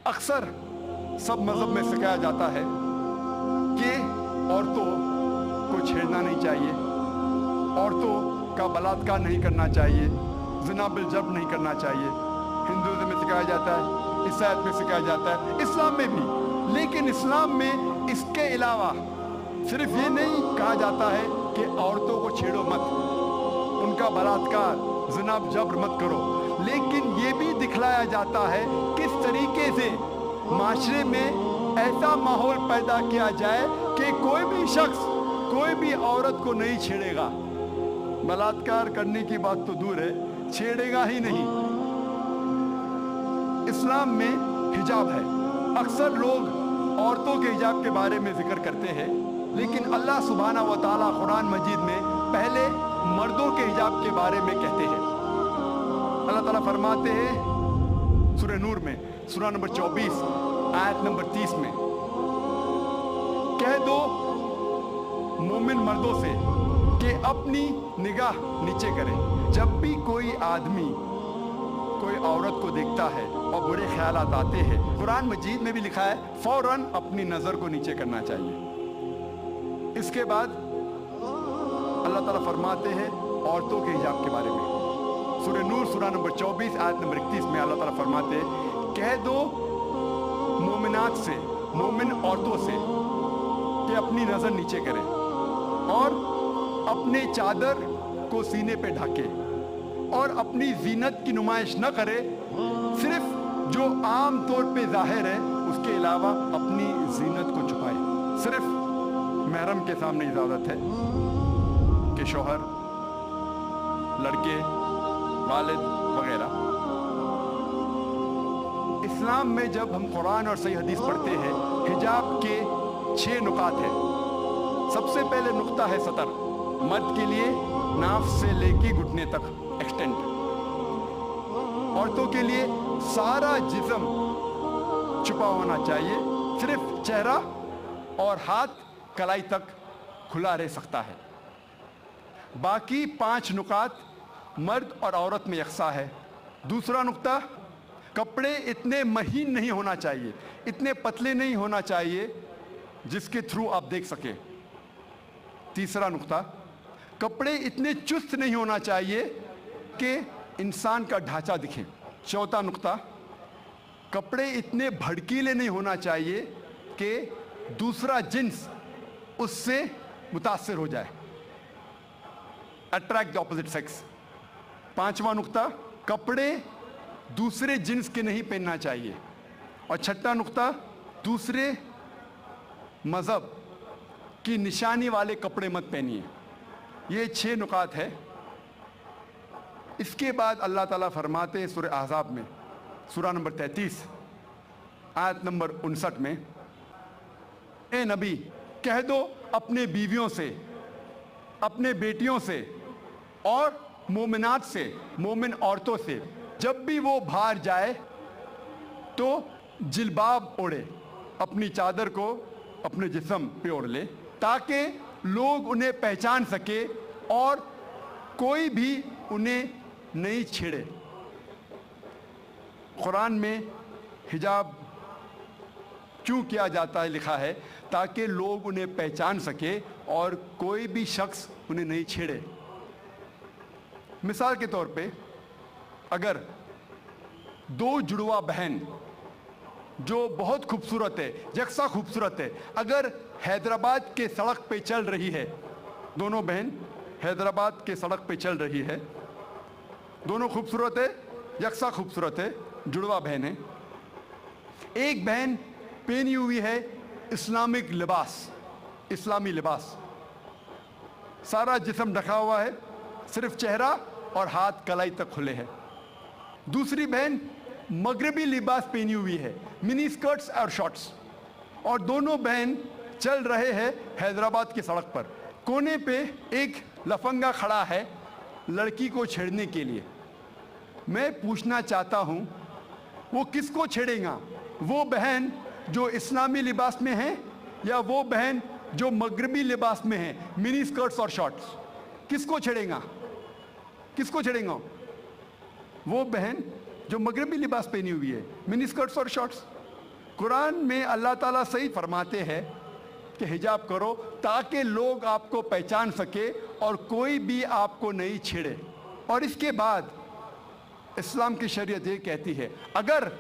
अक्सर सब मज़हब में सिखाया जाता है कि औरतों को छेड़ना नहीं चाहिए, औरतों का बलात्कार नहीं करना चाहिए, ज़िना बिल जब्र नहीं करना चाहिए। हिंदुइज्म में सिखाया जाता है, ईसाईयत में सिखाया जाता है, इस्लाम में भी। लेकिन इस्लाम में इसके अलावा सिर्फ ये नहीं कहा जाता है कि औरतों को छेड़ो मत, उनका बलात्कार ज़िना जब्र मत करो, लेकिन ये भी दिखलाया जाता है किस तरीके से माशरे में ऐसा माहौल पैदा किया जाए कि कोई भी शख्स कोई भी औरत को नहीं छेड़ेगा। बलात्कार करने की बात तो दूर है, छेड़ेगा ही नहीं। इस्लाम में हिजाब है। अक्सर लोग औरतों के हिजाब के बारे में जिक्र करते हैं, लेकिन अल्लाह सुब्हाना व तआला कुरान मजीद में पहले मर्दों के हिजाब के बारे में कहते हैं। अल्लाह ताला फरमाते हैं सूरह नूर में, सूरह नंबर 24 आयत नंबर 30 में, कह दो मोमिन मर्दों से कि अपनी निगाह नीचे करें। जब भी कोई आदमी कोई औरत को देखता है और बुरे ख्यालात आते हैं, कुरान मजीद में भी लिखा है फौरन अपनी नज़र को नीचे करना चाहिए। इसके बाद अल्लाह ताला फरमाते हैं औरतों के हिजाब के बारे में, सूरह नूर सूरह नंबर 24 आयत नंबर 31 में अल्लाह ताला फरमाते हैं, कह दो मोमिनात से, मोमिन औरतों से कि अपनी नज़र नीचे करें और अपने चादर को सीने पे ढके और अपनी जीनत की नुमाइश न करे, सिर्फ जो आम तौर पे जाहिर है उसके अलावा अपनी जीनत को छुपाए। सिर्फ महरम के सामने इजाज़त है कि शौहर, लड़के, वालिद वगैरह। इस्लाम में जब हम कुरान और सही हदीस पढ़ते हैं, हिजाब के 6 नुकात हैं। सबसे पहले नुक्ता है सतर, मर्द के लिए नाफ से लेके घुटने तक एक्सटेंड। औरतों के लिए सारा जिस्म छुपा होना चाहिए, सिर्फ चेहरा और हाथ कलाई तक खुला रह सकता है। बाकी 5 नुकात मर्द और औरत में यकसा है। दूसरा नुक्ता, कपड़े इतने महीन नहीं होना चाहिए, इतने पतले नहीं होना चाहिए जिसके थ्रू आप देख सके। तीसरा नुक्ता, कपड़े इतने चुस्त नहीं होना चाहिए कि इंसान का ढांचा दिखे। चौथा नुक्ता, कपड़े इतने भड़कीले नहीं होना चाहिए कि दूसरा जिन्स उससे मुतासिर हो जाए, अट्रैक्ट द ऑपोजिट सेक्स। पांचवा नुक्ता, कपड़े दूसरे जिन्स के नहीं पहनना चाहिए। और छठा नुक्ता, दूसरे मज़हब की निशानी वाले कपड़े मत पहनिए। ये 6 नुकात है। इसके बाद अल्लाह ताला फरमाते हैं सूरह अहज़ाब में, सूरह नंबर 33 आयत नंबर 59 में, ए नबी कह दो अपने बीवियों से, अपने बेटियों से और मोमिनात से, मोमिन औरतों से, जब भी वो बाहर जाए तो जिल्बाब ओढ़े, अपनी चादर को अपने जिस्म पे ओढ़ ले, ताकि लोग उन्हें पहचान सके और कोई भी उन्हें नहीं छेड़े। कुरान में हिजाब क्यों किया जाता है लिखा है, ताकि लोग उन्हें पहचान सके और कोई भी शख्स उन्हें नहीं छेड़े। मिसाल के तौर पे, अगर 2 जुड़वा बहन जो बहुत खूबसूरत है, यकसा खूबसूरत है, अगर हैदराबाद के सड़क पे चल रही है, दोनों बहन हैदराबाद के सड़क पे चल रही है, दोनों खूबसूरत है, यकसा खूबसूरत है, जुड़वा बहन है। एक बहन पहनी हुई है इस्लामिक लिबास, इस्लामी लिबास, सारा जिस्म ढका हुआ है, सिर्फ चेहरा और हाथ कलाई तक खुले हैं। दूसरी बहन मगरबी लिबास पहनी हुई है, मिनी स्कर्ट्स और शॉर्ट्स, और दोनों बहन चल रहे हैं हैदराबाद की सड़क पर। कोने पे एक लफंगा खड़ा है लड़की को छेड़ने के लिए। मैं पूछना चाहता हूँ, वो किसको छेड़ेगा? वो बहन जो इस्लामी लिबास में है या वो बहन जो मगरबी लिबास में है, मिनी स्कर्ट्स और शॉर्ट्स? किसको छेड़ेगा? किसको छेड़ेगा? वो बहन जो मगरबी लिबास पहनी हुई है, मिनी स्कर्ट्स और शॉर्ट्स। कुरान में अल्लाह ताला सही फरमाते हैं कि हिजाब करो ताकि लोग आपको पहचान सके और कोई भी आपको नहीं छेड़े। और इसके बाद इस्लाम की शरीयत ये कहती है अगर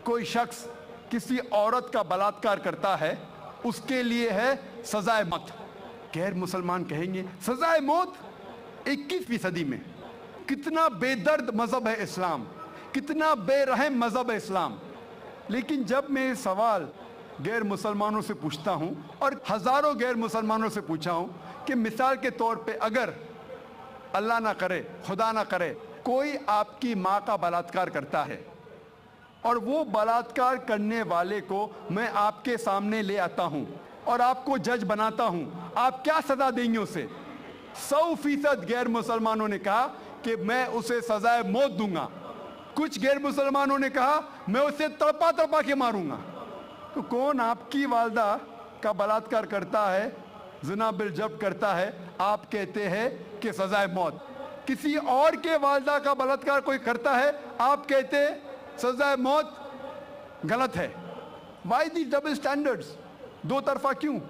कोई शख्स किसी औरत का बलात्कार करता है उसके लिए है सजाए मौत। गैर मुसलमान कहेंगे सजाए मौत 21वीं सदी में। कितना बेदर्द मज़हब है इस्लाम, कितना बेरहम मज़हब है इस्लाम। लेकिन जब मैं सवाल गैर मुसलमानों से पूछता हूँ और हज़ारों गैर मुसलमानों से पूछा हूँ कि मिसाल के तौर पे अगर अल्लाह ना करे, खुदा ना करे, कोई आपकी माँ का बलात्कार करता है और वो बलात्कार करने वाले को मैं आपके सामने ले आता हूँ और आपको जज बनाता हूँ, आप क्या सज़ा देंगे उसे? 100% गैर मुसलमानों ने कहा कि मैं उसे सजाए मौत दूंगा। कुछ गैर मुसलमानों ने कहा मैं उसे तड़पा तड़पा के मारूंगा। तो कौन आपकी वालदा का बलात्कार करता है, ज़िना बिल जब्त करता है, आप कहते हैं कि सजाए मौत। किसी और के वालदा का बलात्कार कोई करता है, आप कहते हैं सजाए मौत गलत है। वाई दी डबल स्टैंडर्ड्स? दो तरफा क्यों?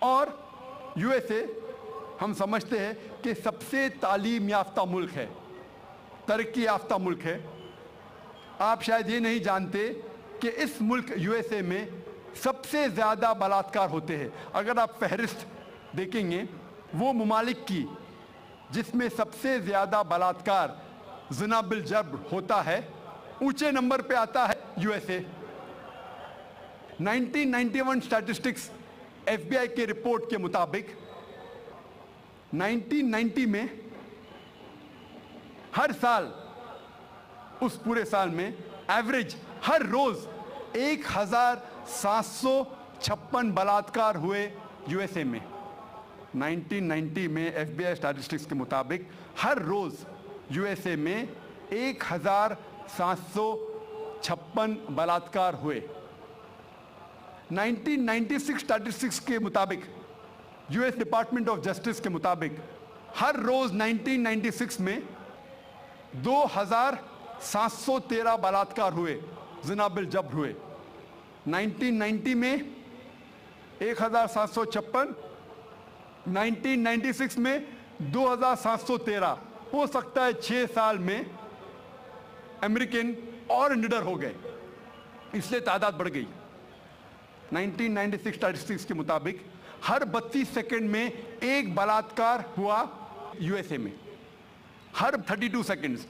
और यूएसए हम समझते हैं कि सबसे तालीम याफ्ता मुल्क है, तरक्की याफ्ता मुल्क है। आप शायद ये नहीं जानते कि इस मुल्क यूएसए में सबसे ज़्यादा बलात्कार होते हैं। अगर आप फहरिस्त देखेंगे वो ममालिक की जिसमें सबसे ज़्यादा बलात्कार ज़िना बिल जब्र होता है, ऊंचे नंबर पे आता है यूएसए। 1991 स्टैटिस्टिक्स एफबीआई के रिपोर्ट के मुताबिक 1990 में हर साल, उस पूरे साल में एवरेज हर रोज 1756 बलात्कार हुए यूएसए में। 1990 में एफबीआई स्टैटिस्टिक्स के मुताबिक हर रोज यूएसए में 1756 बलात्कार हुए। 1996 स्टैटिस्टिक्स के मुताबिक, यूएस डिपार्टमेंट ऑफ जस्टिस के मुताबिक, हर रोज 1996 में 2713 बलात्कार हुए, ज़िना बिल जब्र हुए। 1990 में 1756, 1996 में 2713। हो सकता है 6 साल में अमेरिकन और निडर हो गए, इसलिए तादाद बढ़ गई। 1996 स्टैटिस्टिक्स के मुताबिक हर 32 सेकंड में एक बलात्कार हुआ यूएसए में। हर 32 सेकंड्स